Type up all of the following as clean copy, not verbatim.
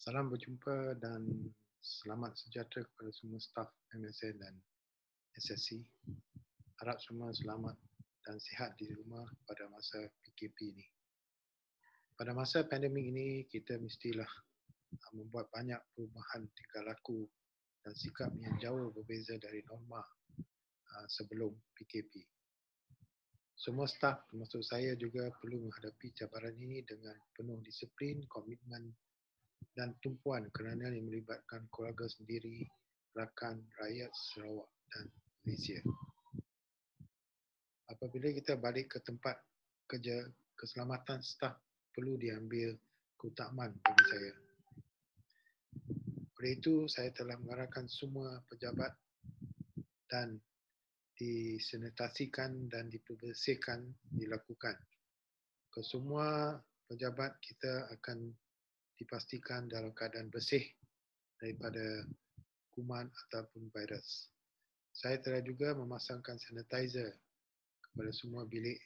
Salam berjumpa dan selamat sejahtera kepada semua staf MSN dan SSC. Harap semua selamat dan sihat di rumah pada masa PKP ini. Pada masa pandemik ini, kita mestilah membuat banyak perubahan tingkah laku dan sikap yang jauh berbeza dari norma sebelum PKP. Semua staf termasuk saya juga perlu menghadapi cabaran ini dengan penuh disiplin, komitmen dan tumpuan kerana yang melibatkan keluarga sendiri, rakan, rakyat Sarawak dan Malaysia. Apabila kita balik ke tempat kerja, keselamatan staf perlu diambil keutamaan bagi saya. Oleh itu, saya telah mengarahkan semua pejabat dan disanitasikan dan dibersihkan dilakukan. Kesemua pejabat kita akan dipastikan dalam keadaan bersih daripada kuman ataupun virus. Saya telah juga memasangkan sanitizer kepada semua bilik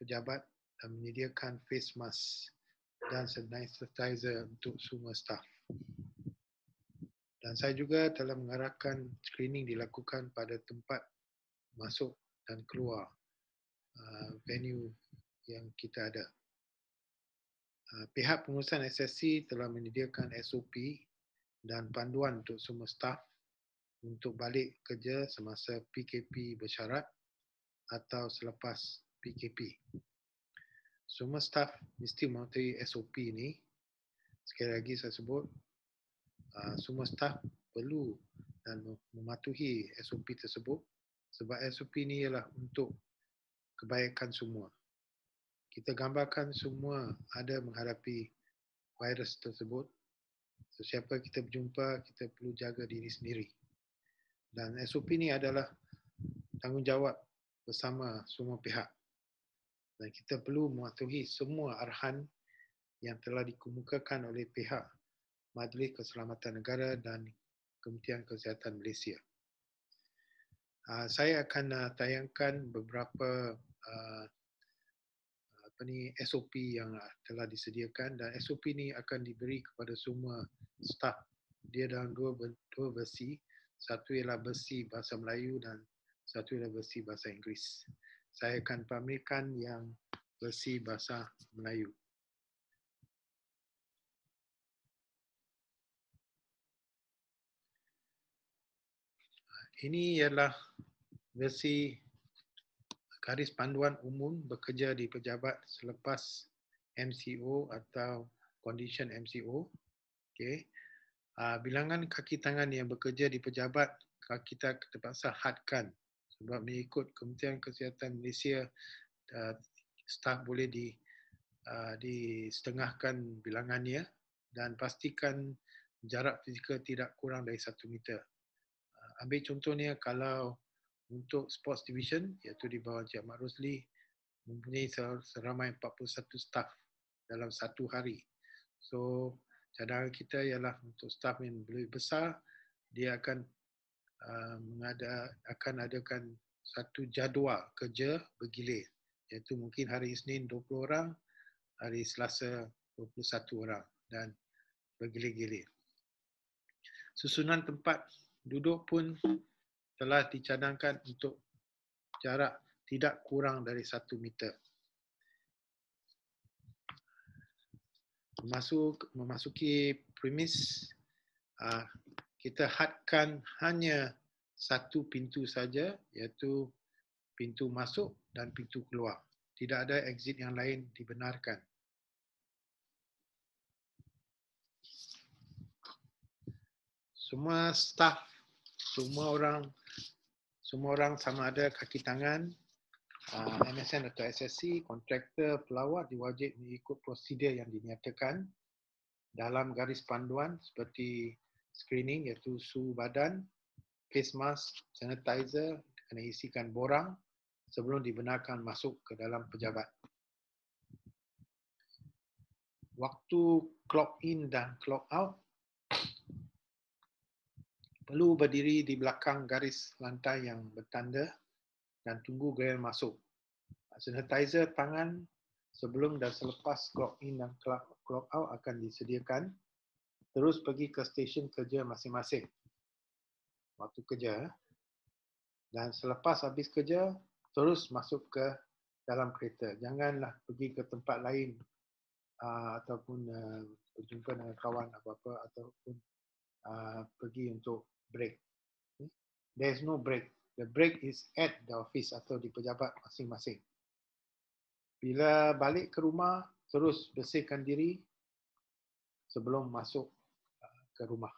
pejabat dan menyediakan face mask dan sanitizer untuk semua staf. Dan saya juga telah mengarahkan screening dilakukan pada tempat masuk dan keluar venue yang kita ada. Pihak pengurusan SSC telah menyediakan SOP dan panduan untuk semua staf untuk balik kerja semasa PKP bersyarat atau selepas PKP. Semua staf mesti mematuhi SOP ini. Sekali lagi saya sebut, semua staf perlu dan mematuhi SOP tersebut sebab SOP ini ialah untuk kebaikan semua. Kita gambarkan semua ada menghadapi virus tersebut. Sesiapa kita berjumpa, kita perlu jaga diri sendiri. Dan SOP ini adalah tanggungjawab bersama semua pihak. Dan kita perlu mematuhi semua arahan yang telah dikemukakan oleh pihak Majlis Keselamatan Negara dan Kementerian Kesihatan Malaysia. Saya akan tayangkan beberapa SOP yang telah disediakan dan SOP ini akan diberi kepada semua staf. Dia dalam dua versi. Satu ialah versi bahasa Melayu dan satu ialah versi bahasa Inggeris. Saya akan pamerkan yang versi bahasa Melayu. Ini ialah versi garis panduan umum bekerja di pejabat selepas MCO atau condition MCO. Okay. Bilangan kaki tangan yang bekerja di pejabat kita terpaksa hadkan sebab mengikut Kementerian Kesihatan Malaysia, staf boleh disetengahkan bilangannya dan pastikan jarak fizikal tidak kurang dari 1 meter. Ambil contohnya kalau untuk sports division iaitu di bawah Encik Mat Rosli mempunyai seramai 41 staf dalam satu hari. So cadangan kita ialah untuk staf yang lebih besar, dia akan adakan satu jadual kerja bergilir, iaitu mungkin hari Isnin 20 orang, hari Selasa 21 orang dan bergilir-gilir. Susunan tempat duduk pun telah dicadangkan untuk jarak tidak kurang dari 1 meter. Memasuki premis, kita hadkan hanya satu pintu saja, iaitu pintu masuk dan pintu keluar. Tidak ada exit yang lain dibenarkan. Semua staf, semua orang sama ada kaki tangan, MSN atau SSC, kontraktor, pelawat diwajib mengikut prosedur yang dinyatakan dalam garis panduan seperti screening iaitu suhu badan, face mask, sanitizer kena isikan borang sebelum dibenarkan masuk ke dalam pejabat. Waktu clock in dan clock out perlu berdiri di belakang garis lantai yang bertanda dan tunggu giliran masuk. Sanitizer tangan sebelum dan selepas clock in dan clock out akan disediakan. terus pergi ke stesen kerja masing-masing waktu kerja. Dan selepas habis kerja, terus masuk ke dalam kereta. Janganlah pergi ke tempat lain ataupun berjumpa dengan kawan apa-apa ataupun pergi untuk break. There is no break. The break is at the office atau di pejabat masing-masing. Bila balik ke rumah, terus bersihkan diri sebelum masuk ke rumah.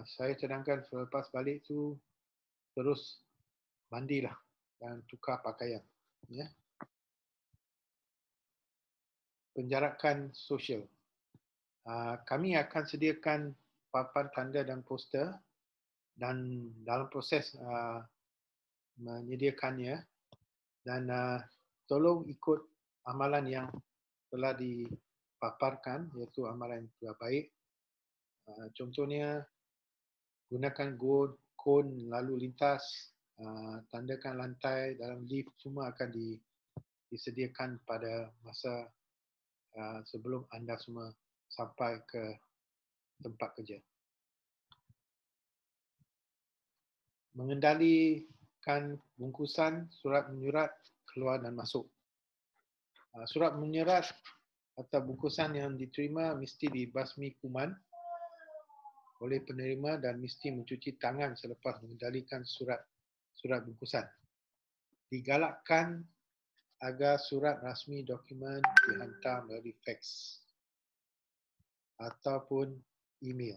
Saya cadangkan selepas balik tu terus mandilah dan tukar pakaian. Ya. Penjarakan sosial. Kami akan sediakan papan tanda dan poster dan dalam proses menyediakannya dan tolong ikut amalan yang telah dipaparkan iaitu amalan yang telah baik. Contohnya gunakan kon lalu lintas, tandakan lantai dalam lift, semua akan disediakan pada masa sebelum anda semua sampai ke tempat kerja. Mengendalikan bungkusan surat menyurat keluar dan masuk. Surat menyurat atau bungkusan yang diterima mesti dibasmi kuman oleh penerima dan mesti mencuci tangan selepas mengendalikan surat bungkusan. Digalakkan agar surat rasmi dokumen dihantar melalui fax ataupun email.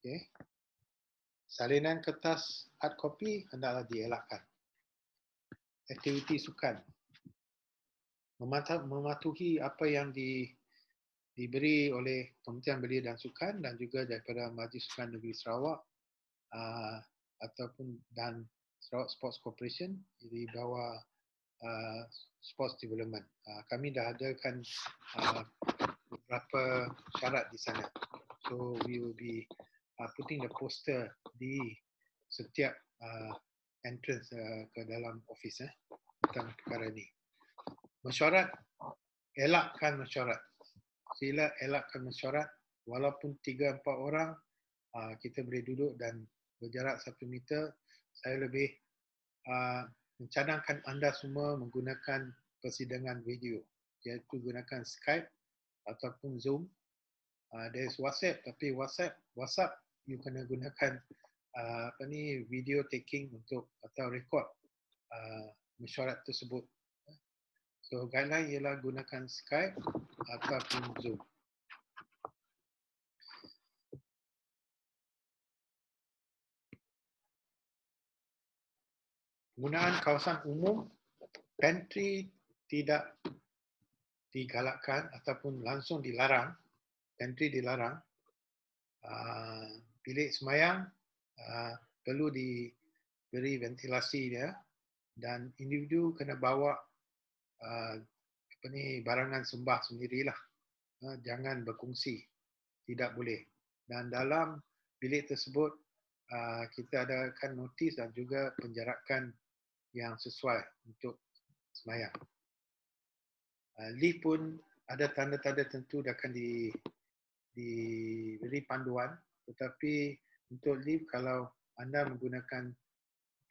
Okay. Salinan kertas hard copy hendaklah dielakkan. Aktiviti sukan. Mematuhi apa yang diberi oleh Kementerian Belia dan Sukan dan juga daripada Majlis Sukan Negeri Sarawak ataupun dan Sarawak Sports Corporation di bawah Sports Development. Kami dah adakan beberapa syarat di sana. So we will be putting the poster di setiap entrance ke dalam office tentang perkara ini. Mesyuarat, elakkan mesyuarat. Sila elakkan mesyuarat. Walaupun 3-4 orang, kita boleh duduk dan berjarak 1 meter. Saya lebih mencadangkan anda semua menggunakan persidangan video, iaitu gunakan Skype ataupun Zoom. There is WhatsApp, tapi WhatsApp you kena gunakan video taking untuk atau record mesyuarat tersebut. So guideline ialah gunakan Skype ataupun Zoom. Penggunaan kawasan umum, pantry tidak digalakkan ataupun langsung dilarang. Pantry dilarang. Bilik semayang perlu diberi ventilasi dia dan individu kena bawa barangan sembah sendirilah. Jangan berkongsi. Tidak boleh. Dan dalam bilik tersebut kita adakan notis dan juga penjarakan yang sesuai untuk semayang. Lift pun ada tanda-tanda tentu akan diberi panduan, tetapi untuk lift kalau anda menggunakan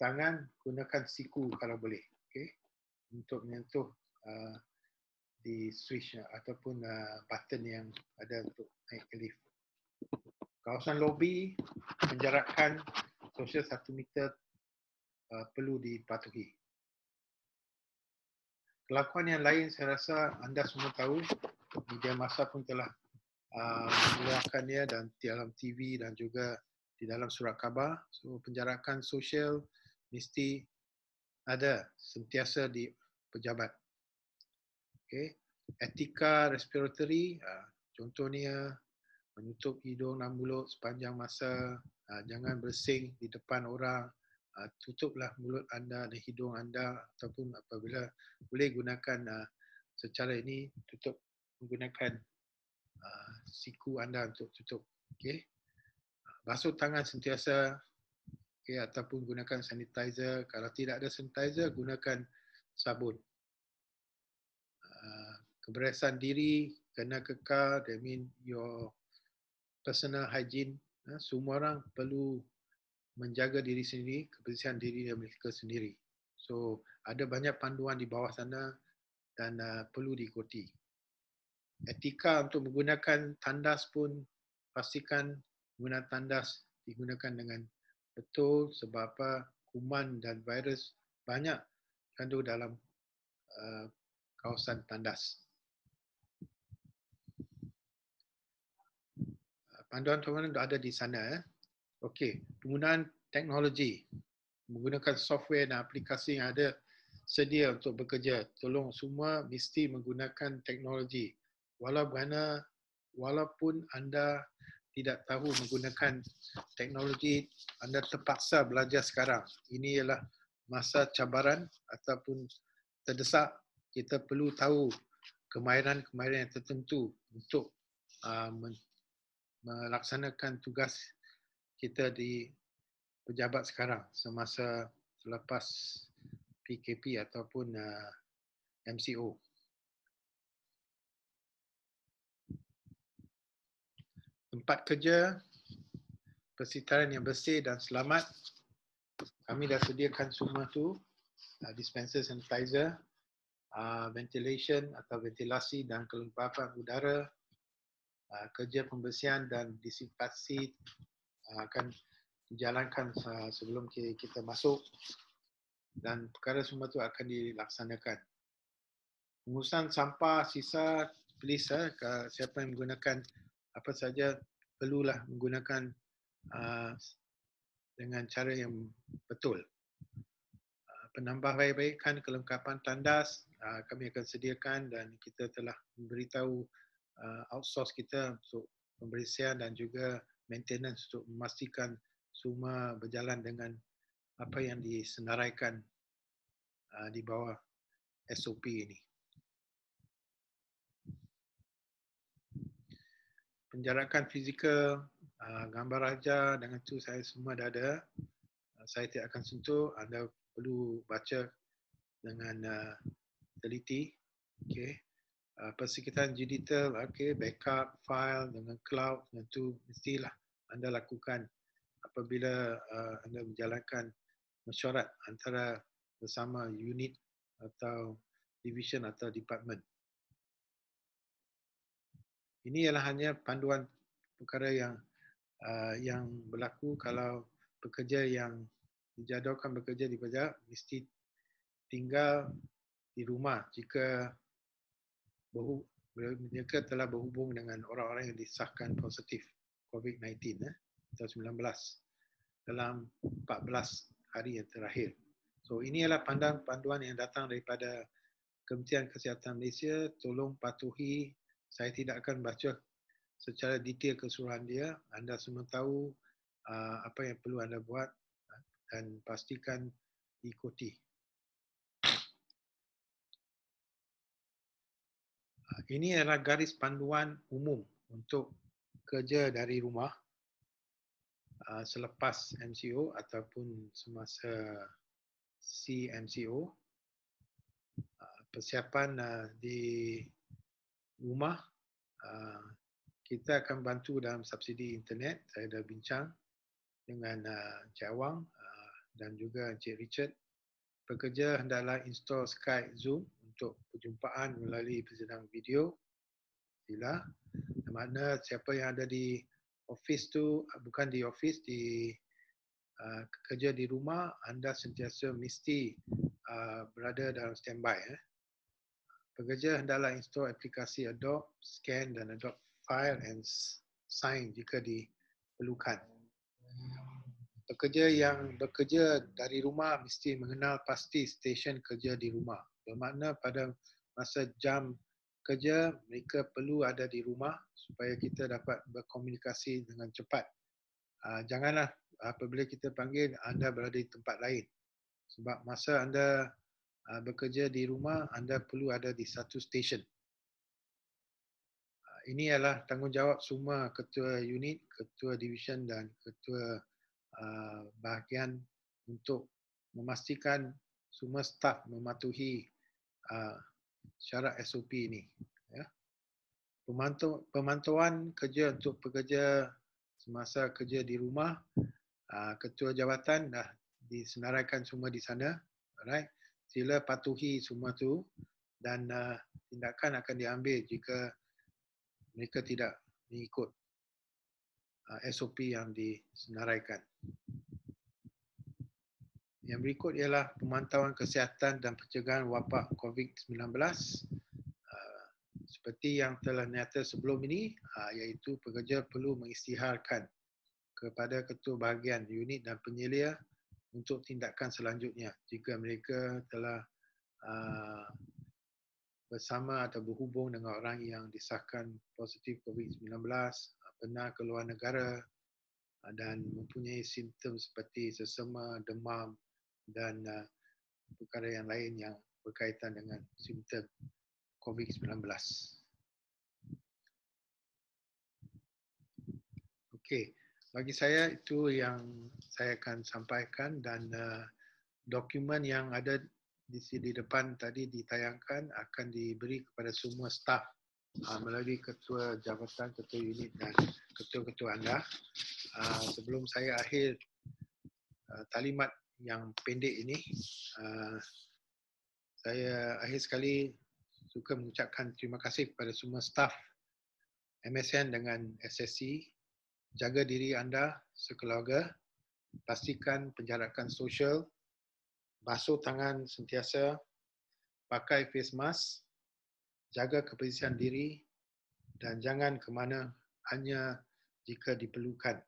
tangan, gunakan siku kalau boleh, okay? Untuk menyentuh di switch ataupun button yang ada untuk naik ke lift. Kawasan lobi, penjarakan sosial 1 meter perlu dipatuhi. Kelakuan yang lain saya rasa anda semua tahu, media massa pun telah mengeluarkannya dan dalam TV dan juga di dalam surat khabar. So penjarakan sosial mesti ada sentiasa di pejabat. Okay. Etika respiratory, contohnya menutup hidung dan mulut sepanjang masa, jangan bersing di depan orang, tutuplah mulut anda dan hidung anda ataupun apabila boleh gunakan secara ini, tutup menggunakan siku anda untuk tutup. Okay. Basuh tangan sentiasa, okay, ataupun gunakan sanitizer. Kalau tidak ada sanitizer, gunakan sabun. Kebersihan diri kena kekal, that mean your personal hygiene. Semua orang perlu menjaga diri sendiri, kebersihan diri mereka sendiri. So, ada banyak panduan di bawah sana dan perlu diikuti. Etika untuk menggunakan tandas pun pastikan guna tandas digunakan dengan betul sebab apa kuman dan virus banyak kandung dalam kawasan tandas. Panduan-panduan ada di sana. Okey, penggunaan teknologi menggunakan software dan aplikasi yang ada sedia untuk bekerja. Tolong semua mesti menggunakan teknologi. Walaupun anda tidak tahu menggunakan teknologi, anda terpaksa belajar sekarang. Ini ialah masa cabaran ataupun terdesak. Kita perlu tahu kemahiran-kemahiran yang tertentu untuk melaksanakan tugas kita di pejabat sekarang semasa selepas PKP ataupun MCO. Tempat kerja, persekitaran yang bersih dan selamat. Kami dah sediakan semua tu, dispenser sanitizer, ventilation atau ventilasi dan kelembapan udara, kerja pembersihan dan disinfeksi akan dijalankan sebelum kita masuk dan perkara semua tu akan dilaksanakan. Pengurusan sampah sisa, please siapa yang menggunakan apa saja perlulah menggunakan dengan cara yang betul. Penambahbaikan kelengkapan tandas kami akan sediakan dan kita telah memberitahu outsource kita untuk pembersihan dan juga maintenance untuk memastikan semua berjalan dengan apa yang disenaraikan di bawah SOP ini. Penjarakan fizikal, gambar raja dengan tu saya semua dah ada. Saya tidak akan sentuh, anda perlu baca dengan teliti. Okay. Persekitaran digital, okay, backup file dengan cloud, dengan tu mestilah anda lakukan apabila anda menjalankan mesyuarat antara bersama unit atau division atau department. Ini ialah hanya panduan perkara yang berlaku kalau pekerja yang dijadualkan bekerja di pejabat mesti tinggal di rumah jika mereka telah berhubung dengan orang-orang yang disahkan positif COVID-19 atau 19 dalam 14 hari yang terakhir. So ini adalah panduan yang datang daripada Kementerian Kesihatan Malaysia. Tolong patuhi. Saya tidak akan baca secara detail keseluruhan dia. Anda semua tahu apa yang perlu anda buat dan pastikan diikuti. Ini adalah garis panduan umum untuk kerja dari rumah selepas MCO ataupun semasa CMCO. Persiapan di rumah, kita akan bantu dalam subsidi internet. Saya dah bincang dengan Encik Awang dan juga Encik Richard. Pekerja hendaklah install Skype Zoom untuk perjumpaan melalui persedang video. Sila, makna siapa yang ada di office tu, bukan di office, di kerja di rumah, anda sentiasa mesti berada dalam standby. Pekerja hendaklah install aplikasi Adobe, scan dan Adobe File and sign jika diperlukan. Pekerja yang bekerja dari rumah mesti mengenal pasti stesen kerja di rumah. Bermakna pada masa jam kerja, mereka perlu ada di rumah supaya kita dapat berkomunikasi dengan cepat. Janganlah apabila kita panggil, anda berada di tempat lain. Sebab masa anda bekerja di rumah, anda perlu ada di satu stesen. Ini adalah tanggungjawab semua ketua unit, ketua division dan ketua bahagian untuk memastikan semua staf mematuhi syarat SOP ini. pemantauan kerja untuk pekerja semasa kerja di rumah, ketua jawatan dah disenaraikan semua di sana. Alright, sila patuhi semua tu dan tindakan akan diambil jika mereka tidak mengikut SOP yang disenaraikan. Yang berikut ialah pemantauan kesihatan dan pencegahan wabak COVID-19 seperti yang telah nyata sebelum ini, iaitu pekerja perlu mengisytiharkan kepada ketua bahagian unit dan penyelia untuk tindakan selanjutnya jika mereka telah bersama atau berhubung dengan orang yang disahkan positif COVID-19, pernah ke luar negara dan mempunyai simptom seperti sesama, demam dan perkara yang lain yang berkaitan dengan simptom COVID-19. Okey, bagi saya itu yang saya akan sampaikan dan dokumen yang ada di depan tadi ditayangkan akan diberi kepada semua staf melalui ketua jabatan, ketua unit dan ketua-ketua anda. Sebelum saya akhir talimat yang pendek ini, saya akhir sekali suka mengucapkan terima kasih kepada semua staf MSN dengan SSC. Jaga diri anda sekeluarga, pastikan penjarakan sosial, basuh tangan sentiasa, pakai face mask, jaga kebersihan diri dan jangan ke mana hanya jika diperlukan.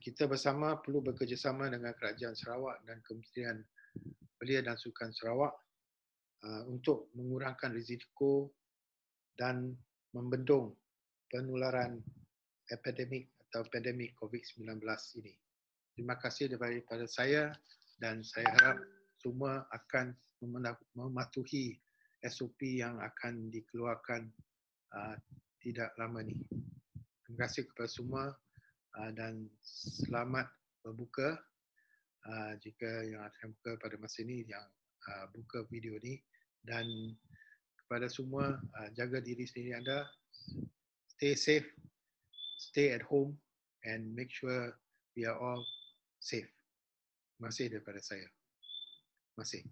Kita bersama perlu bekerjasama dengan Kerajaan Sarawak dan Kementerian Belia dan Sukan Sarawak untuk mengurangkan risiko dan membendung penularan epidemik atau pandemik COVID-19 ini. Terima kasih daripada saya dan saya harap semua akan mematuhi SOP yang akan dikeluarkan tidak lama ini. Terima kasih kepada semua dan selamat berbuka jika yang akan buka pada masa ini yang buka video ini, dan kepada semua jaga diri sendiri anda, stay safe, stay at home and make sure we are all safe. Terima kasih daripada saya. Terima kasih.